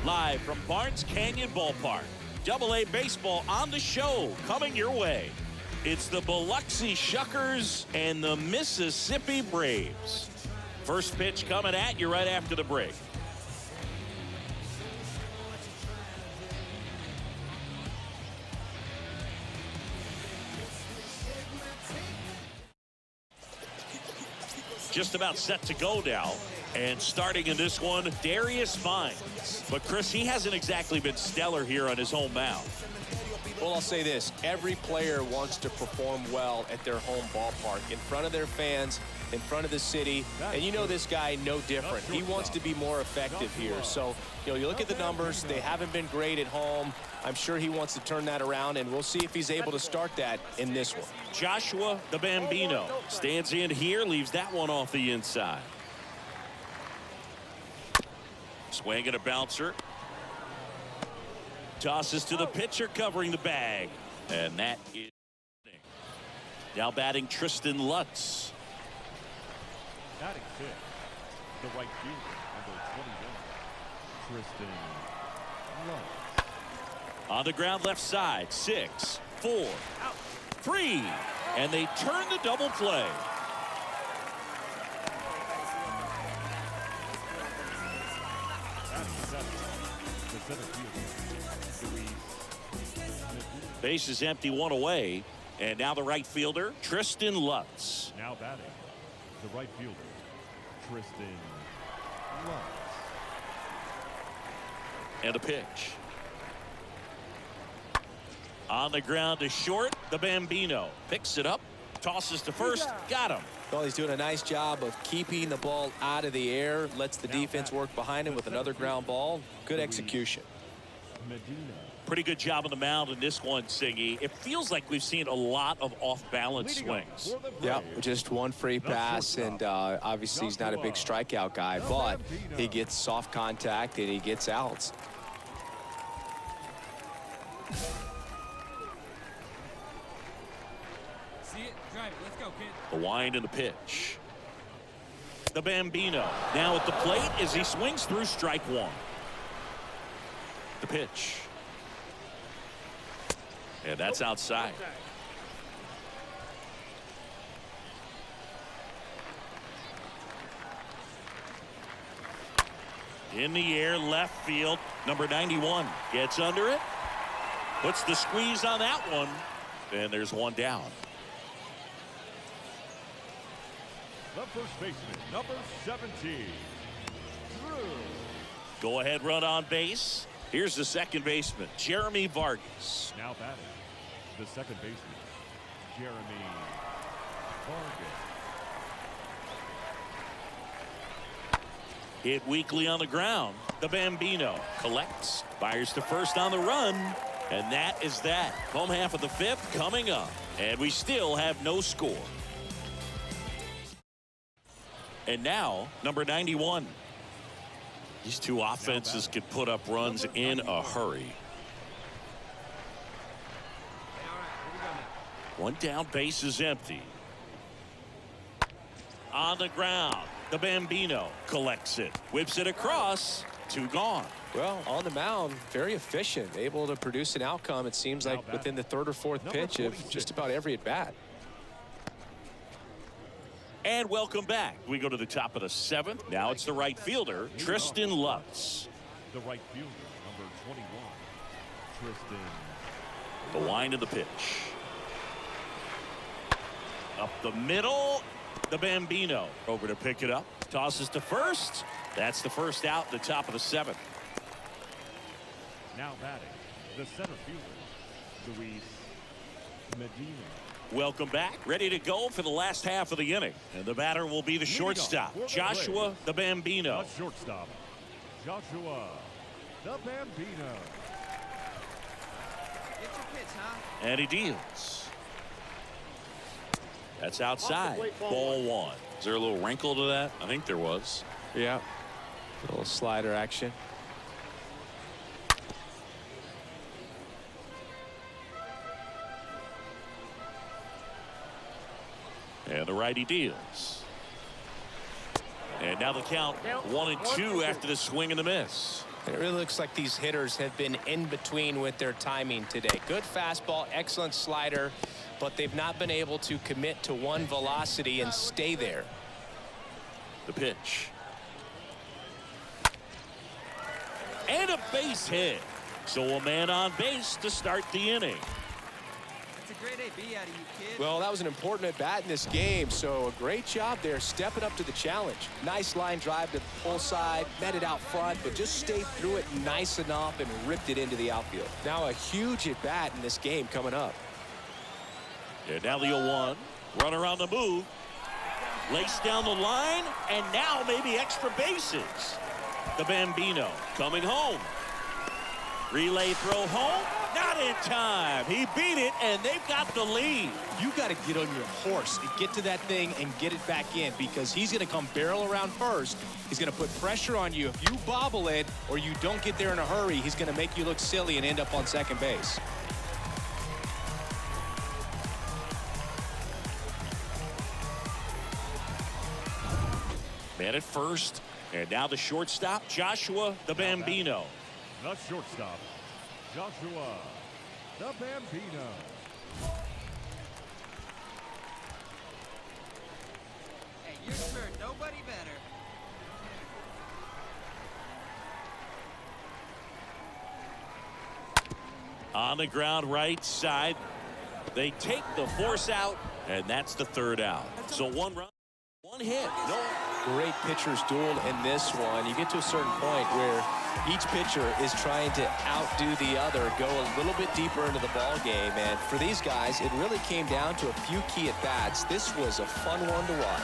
Live from Barnes Canyon Ballpark, Double-A baseball on the show coming your way. It's the Biloxi Shuckers and the Mississippi Braves. First pitch coming at you right after the break. Just about set to go now. And starting in this one, Darius Vines. But Chris, he hasn't exactly been stellar here on his home mound. Well, I'll say this. Every player wants to perform well at their home ballpark, in front of their fans, in front of the city. And you know this guy no different. He wants to be more effective here. So, you look at the numbers. They haven't been great at home. I'm sure he wants to turn that around, and we'll see if he's able to start that in this one. Joshua the Bambino stands in here, leaves that one off the inside. Swing and a bouncer. Tosses to the pitcher covering the bag. And that is now batting Tristan Lutz. Batting fifth, the right fielder, number 21, Tristan Lutz. On the ground left side, 6, 4, 3. And they turn the double play. Base is empty, one away. And now the right fielder, Tristan Lutz. Now batting, the right fielder, Tristan Lutz. And a pitch. On the ground to short, the Bambino picks it up, tosses to first, got him. Well, he's doing a nice job of keeping the ball out of the air, lets the defense work behind him with another ground ball. Good execution. Pretty good job on the mound in this one, Singy. It feels like we've seen a lot of off-balance swings. Yeah, just one free pass, and obviously he's not a big strikeout guy, but he gets soft contact and he gets outs. See it, drive it, let's go, kid. The wind and the pitch. The Bambino now at the plate as he swings through strike one. The pitch. And that's outside. In the air, left field, number 91 gets under it, puts the squeeze on that one, and there's one down. The first baseman, number 17, Drew. Go ahead, run on base. Here's the second baseman, Jeremy Vargas. Now batting, the second baseman, Jeremy Vargas. Hit weakly on the ground. The Bambino collects, fires to first on the run, and that is that. Home half of the fifth coming up, and we still have no score. And now, number 91. These two offenses could put up runs in a hurry. One down, base is empty. On the ground, the Bambino collects it, whips it across, 2 gone. Well, on the mound, very efficient, able to produce an outcome, it seems like, within the third or fourth pitch of just about every at-bat. And welcome back. We go to the top of the 7th. Now it's the right fielder, Tristan Lutz. The right fielder, number 21, Tristan. The wind of the pitch. Up the middle, the Bambino over to pick it up. Tosses to first. That's the first out, the top of the 7th. Now batting, the center fielder, Luis Medina. Welcome back. Ready to go for the last half of the inning. And the batter will be the shortstop, Joshua the Bambino. The shortstop, Joshua the Bambino. Get your pitch, huh? And he deals. That's outside. Ball 1. Is there a little wrinkle to that? I think there was. Yeah. A little slider action. And the righty deals. And now the count 1-2 after the swing and the miss. It really looks like these hitters have been in between with their timing today. Good fastball, excellent slider, but they've not been able to commit to one velocity and stay there. The pitch. And a base hit. So a man on base to start the inning. That's a great AB out of you, kid. Well, that was an important at bat in this game, so a great job there stepping up to the challenge. Nice line drive to the pull side, met it out front, but just stayed through it nice enough and ripped it into the outfield. Now a huge at bat in this game coming up. And now the 0-1. Runner on the move. Lace down the line, and now maybe extra bases. The Bambino coming home. Relay throw home. Not in time. He beat it, and they've got the lead. You got to get on your horse and get to that thing and get it back in, because he's going to come barrel around first. He's going to put pressure on you. If you bobble it or you don't get there in a hurry, he's going to make you look silly and end up on second base. Man at first, and now the shortstop, Joshua the Bambino. The shortstop, Joshua the Bambino. Hey, you're sure nobody better. On the ground right side. They take the force out, and that's the third out. So one run, one hit. No. Great pitcher's duel in this one. You get to a certain point where each pitcher is trying to outdo the other, go a little bit deeper into the ball game, and for these guys it really came down to a few key at bats. This was a fun one to watch.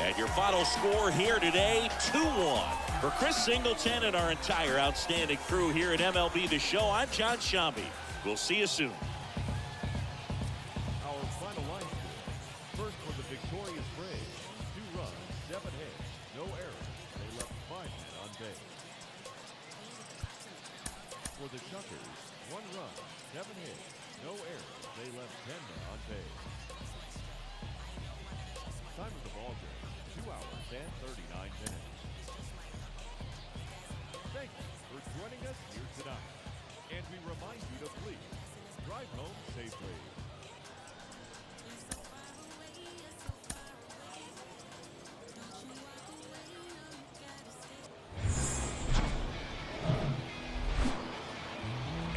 And your final score here today, 2-1. For Chris Singleton and our entire outstanding crew here at MLB The Show, I'm John Shambi. We'll see you soon. Our final line score. First for the victorious Braves, 2 runs, 7 hits, no errors. They left 5 men on base. For the Shuckers, 1 run, 7 hits, no errors. They left 10 men on base. Time of the ball game, 2 hours and 39 minutes. Thank you for joining us here tonight. And we remind you to please drive home safely.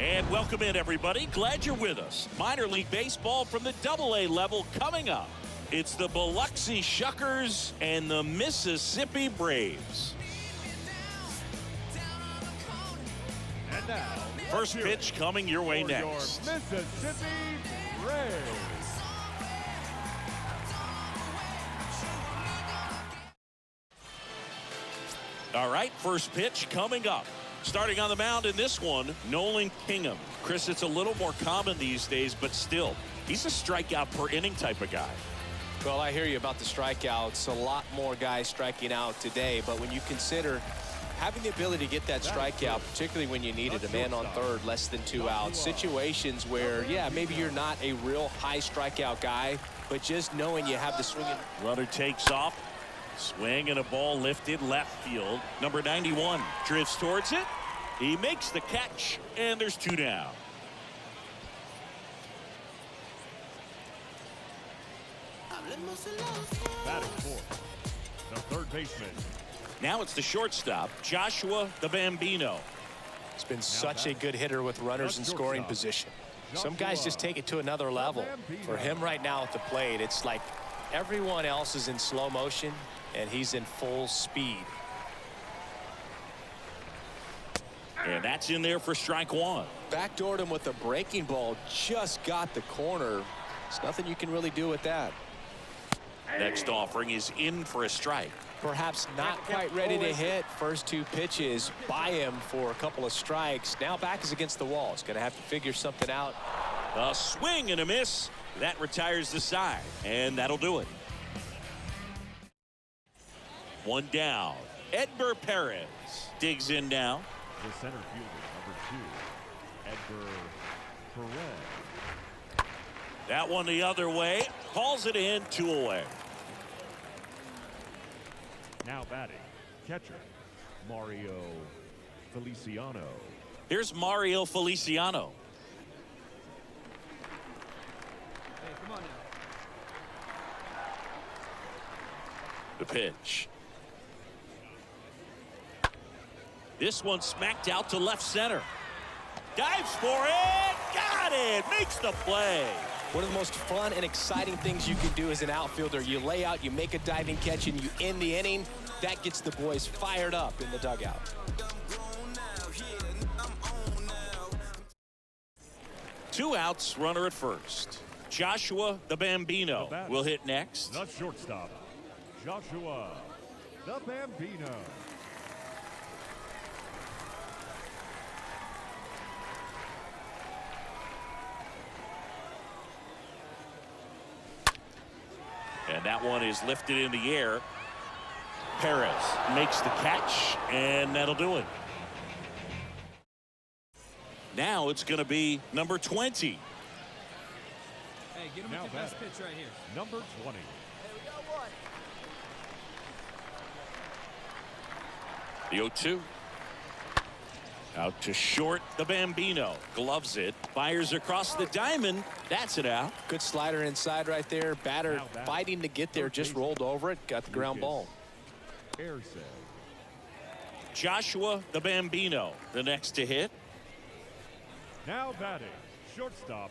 And welcome in, everybody. Glad you're with us. Minor League Baseball from the AA level coming up. It's the Biloxi Shuckers and the Mississippi Braves. And now, First pitch coming your way for next. your Mississippi Braves. All right, first pitch coming up. Starting on the mound in this one, Nolan Kingham. Chris, it's a little more common these days, but still, he's a strikeout per inning type of guy. Well, I hear you about the strikeouts. A lot more guys striking out today, but when you consider having the ability to get that strikeout, particularly when you need it, a man on third, less than 2 outs, situations where, yeah, maybe you're not a real high strikeout guy, but just knowing you have the swinging. Runner takes off. Swing and a ball lifted left field. Number 91 drifts towards it. He makes the catch, and there's 2 down. Batting fourth, the third baseman. Now it's the shortstop, Joshua the Bambino. It's been such a good hitter with runners in scoring position. Some guys just take it to another level. For him right now at the plate, it's like everyone else is in slow motion and he's in full speed. And that's in there for strike 1. Backdoored him with a breaking ball, just got the corner. There's nothing you can really do with that. Next offering is in for a strike. Perhaps not quite ready to hit. First 2 pitches by him for a couple of strikes. Now back is against the wall. He's going to have to figure something out. A swing and a miss. That retires the side, and that'll do it. 1 down. Edgar Perez digs in now. The center fielder, number 2, Edgar Perez. That one the other way. Calls it in, 2 away. Now batting, catcher, Mario Feliciano. Here's Mario Feliciano. Hey, come on now. The pitch. This one smacked out to left center. Dives for it. Got it. Makes the play. One of the most fun and exciting things you can do as an outfielder. You lay out, you make a diving catch, and you end the inning. That gets the boys fired up in the dugout. Two outs, runner at first. Joshua the Bambino will hit next. The shortstop, Joshua the Bambino. And that one is lifted in the air. Perez makes the catch, and that'll do it. Now it's going to be number 20. Hey, get him Now with your best batting. pitch right here. Number 20. The 0-2. Out to short, the Bambino. Gloves it. Fires across the diamond. That's it out. Good slider inside right there. Batter fighting to get there, just rolled over it, got the ground ball. Air save. Joshua the Bambino, the next to hit. Now batting, shortstop,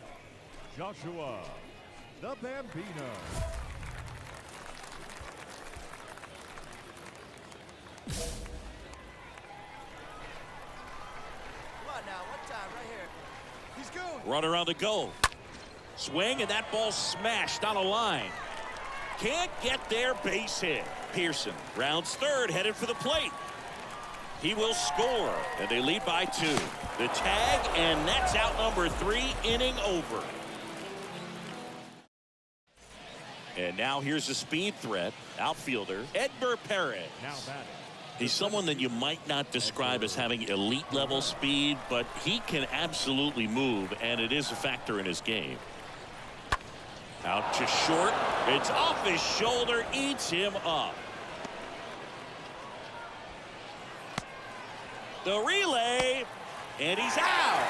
Joshua the Bambino. Come on now, one time right here. He's going. Runner on the go. Swing, and that ball smashed on a line. Can't get there, base hit. Pearson rounds third, headed for the plate. He will score, and they lead by 2. The tag, and that's out number 3, inning over. And now here's a speed threat, outfielder Edgar Perez. Now batting. He's someone that you might not describe as having elite level speed, but he can absolutely move, and it is a factor in his game. Out to short. It's off his shoulder, eats him up. The relay, and he's out.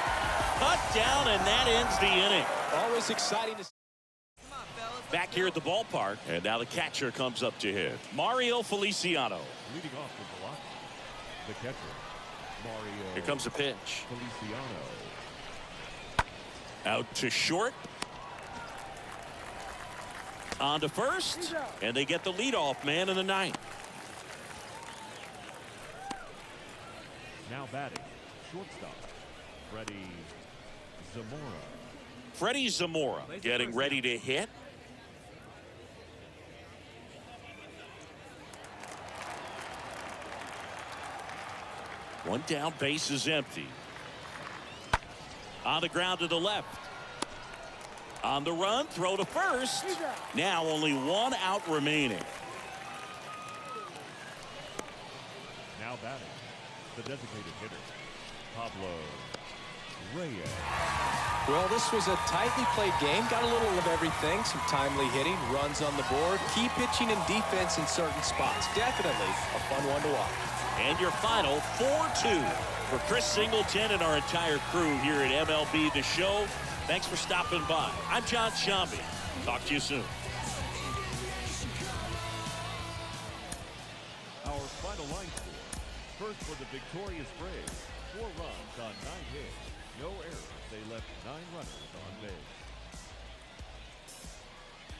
Cut down, and that ends the inning. Always exciting to see. Come on, fellas. let's Back go. here at the ballpark, and now the catcher comes up to hit. Mario Feliciano. Leading off the block, the catcher, Mario. Here comes the pitch. Feliciano. Out to short. On to first, and they get the leadoff man in the 9th. Now batting, shortstop, Freddie Zamora. Freddie Zamora getting ready to hit. One down, base is empty. On the ground to the left. On the run, throw to first. Now only 1 out remaining. Now batting, the designated hitter, Pablo Reyes. Well, this was a tightly played game. Got a little of everything. Some timely hitting, runs on the board, key pitching and defense in certain spots. Definitely a fun one to watch. And your final 4-2 for Chris Singleton and our entire crew here at MLB The Show. Thanks for stopping by. I'm John Shambi. Talk to you soon. Our final line score. First for the victorious Braves, 4 runs on 9 hits, no errors. They left 9 runners on base.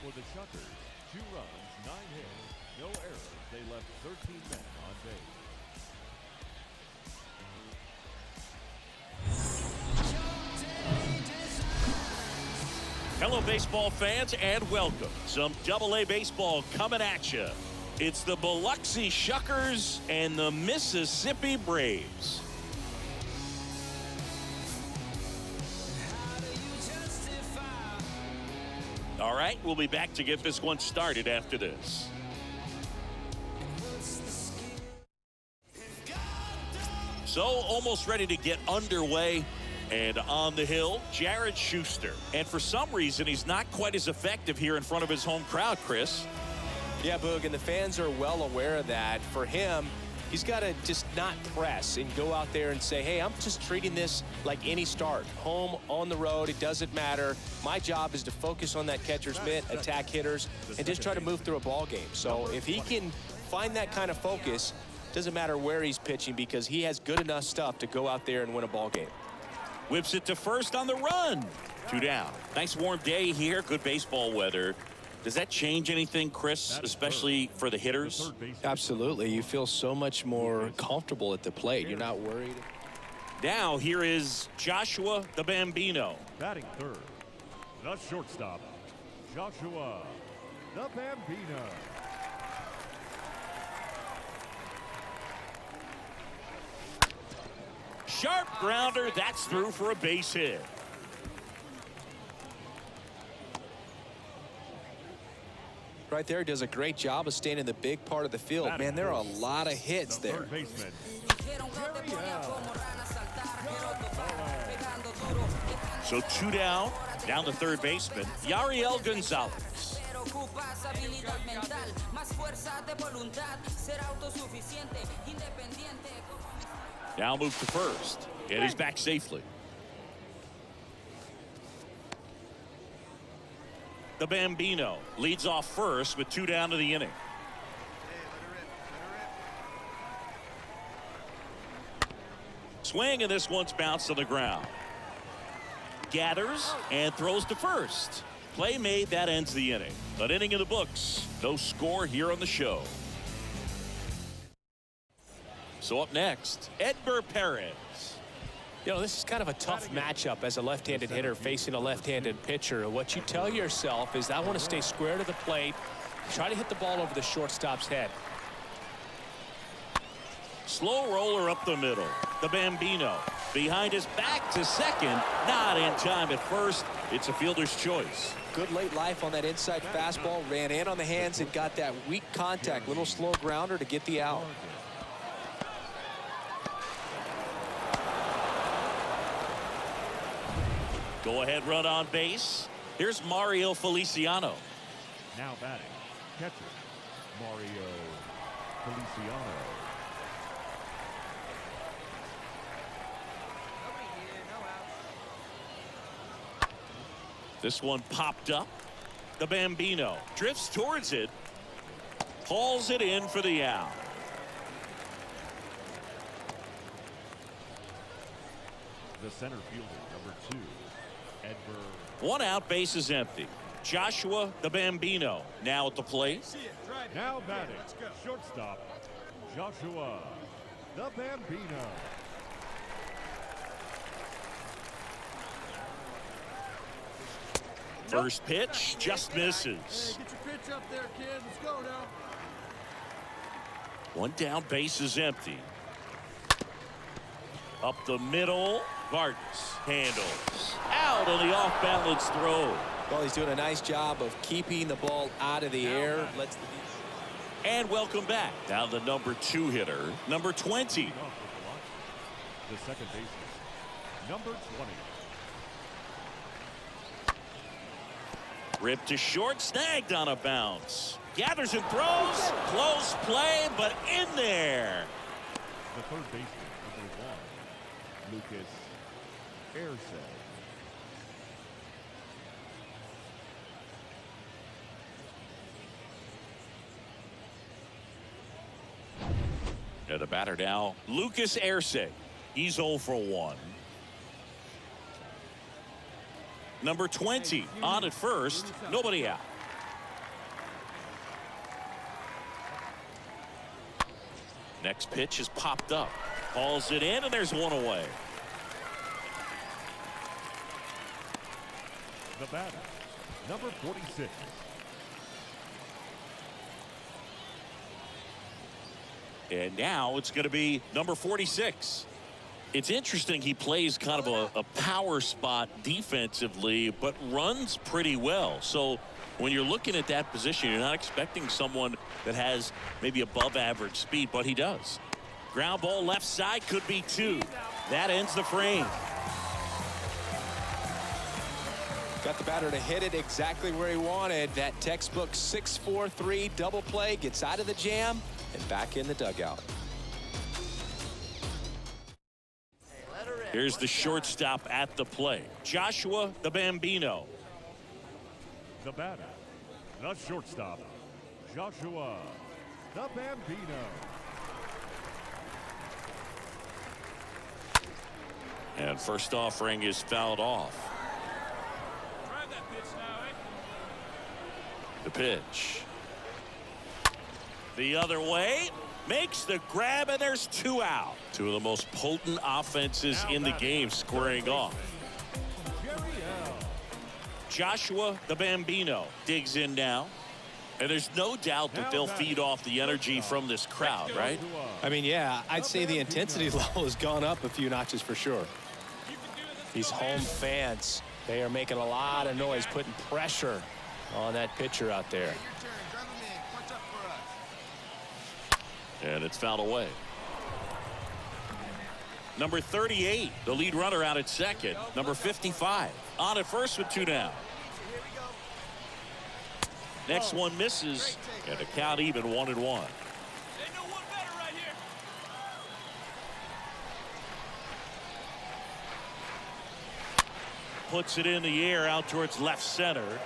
For the Shuckers, 2 runs, 9 hits, no errors. They left 13 men on base. Hello, baseball fans, and welcome. Some AA baseball coming at you. It's the Biloxi Shuckers and the Mississippi Braves. All right, we'll be back to get this one started after this. So, almost ready to get underway. And on the hill, Jared Schuster. And for some reason, he's not quite as effective here in front of his home crowd, Chris. Yeah, Boog, and the fans are well aware of that. For him, He's got to just not press and go out there and say, hey, I'm just treating this like any start. Home, on the road, it doesn't matter. My job is to focus on that catcher's mitt, attack hitters, and just try to move through a ball game. So if he can find that kind of focus, doesn't matter where he's pitching, because he has good enough stuff to go out there and win a ball game. Whips it to first on the run. 2 down. Nice warm day here. Good baseball weather. Does that change anything, Chris, especially for the hitters? Absolutely. You feel so much more comfortable at the plate. You're not worried. Now here is Joshua the Bambino. Batting third, the shortstop, Joshua the Bambino. Sharp grounder. That's through for a base hit. Right there, does a great job of staying in the big part of the field. Man, there are a lot of hits there. Third baseman, So 2 down. Down to third baseman, Yariel Gonzalez. Now move to first. And he's back safely. The Bambino leads off first with 2 down to the inning. Swing, and this one's bounced to the ground. Gathers and throws to first. Play made. That ends the inning. An inning in the books. No score here on the show. So up next, Edgar Perez. You know, this is kind of a tough matchup as a left-handed hitter facing a left-handed pitcher. What you tell yourself is, I want to stay square to the plate, try to hit the ball over the shortstop's head. Slow roller up the middle. The Bambino behind his back to second. Not in time at first. It's a fielder's choice. Good late life on that inside fastball. Ran in on the hands and got that weak contact. Little slow grounder to get the out. Go ahead run on base. Here's Mario Feliciano. now batting, catcher, Mario Feliciano. This one popped up. The Bambino drifts towards it. Hauls it in for the out. The center fielder, number 2, Edgar. One out, base is empty. Joshua the Bambino now at the plate. Now batting, shortstop, Joshua the Bambino. First pitch just misses. Hey, get your pitch up there, kid. Let's go now. One down, base is empty. Up the middle, Vargas handles. Out on the off-balance throw. Well, he's doing a nice job of keeping the ball out of the air. And welcome back. Now the number 2 hitter, number 20. The second baseman, number 20. Ripped to short, snagged on a bounce. Gathers and throws. Close play, but in there. The third baseman, number 1, Lucas Arce. And the batter now, Lucas Arce. He's 0 for 1. Number 20 on at first, nobody out. Next pitch is popped up. Hauls it in, and there's one away. The batter, number 46. And now it's going to be number 46. It's interesting, he plays kind of a power spot defensively, but runs pretty well. So when you're looking at that position, you're not expecting someone that has maybe above average speed, but he does. Ground ball left side, could be 2. That ends the frame. Got the batter to hit it exactly where he wanted. That textbook 6-4-3 double play, gets out of the jam and back in the dugout. Here's the shortstop at the plate, Joshua the Bambino. The batter, the shortstop, Joshua the Bambino. And first offering is fouled off. Try that pitch now, eh? The pitch. The other way. Makes the grab, and there's 2 out. 2 of the most potent offenses in the game squaring off. Joshua the Bambino digs in now. And there's no doubt that they'll feed off the energy from this crowd, right? I mean, yeah, I'd say the intensity level has gone up a few notches for sure. These home fans, they are making a lot of noise, putting pressure on that pitcher out there. And it's fouled away. Number 38, the lead runner out at second. Number 55 on at first with 2 down. Next one misses, and the count even 1-1. Ain't no one better right here. Puts it in the air out towards left center.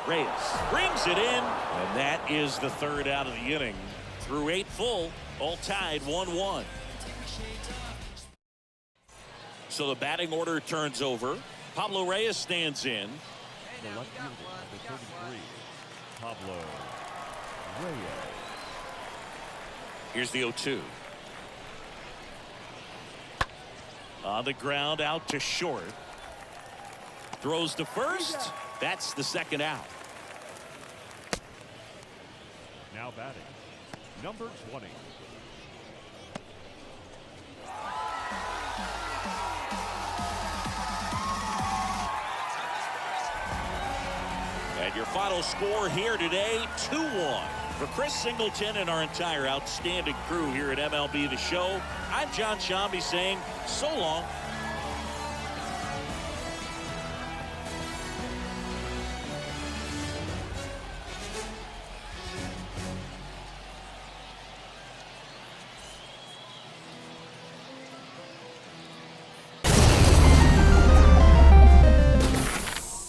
Reyes brings it in, and that is the 3rd out of the inning. Through 8 full, all tied 1-1. So the batting order turns over. Pablo Reyes stands in. The left fielder, number 33, Pablo Reyes. Here's the 0-2. On the ground, out to short. Throws to first. That's the 2nd out. Now batting, number 20. And your final score here today, 2-1. For Chris Singleton and our entire outstanding crew here at MLB The Show, I'm John Shambi saying so long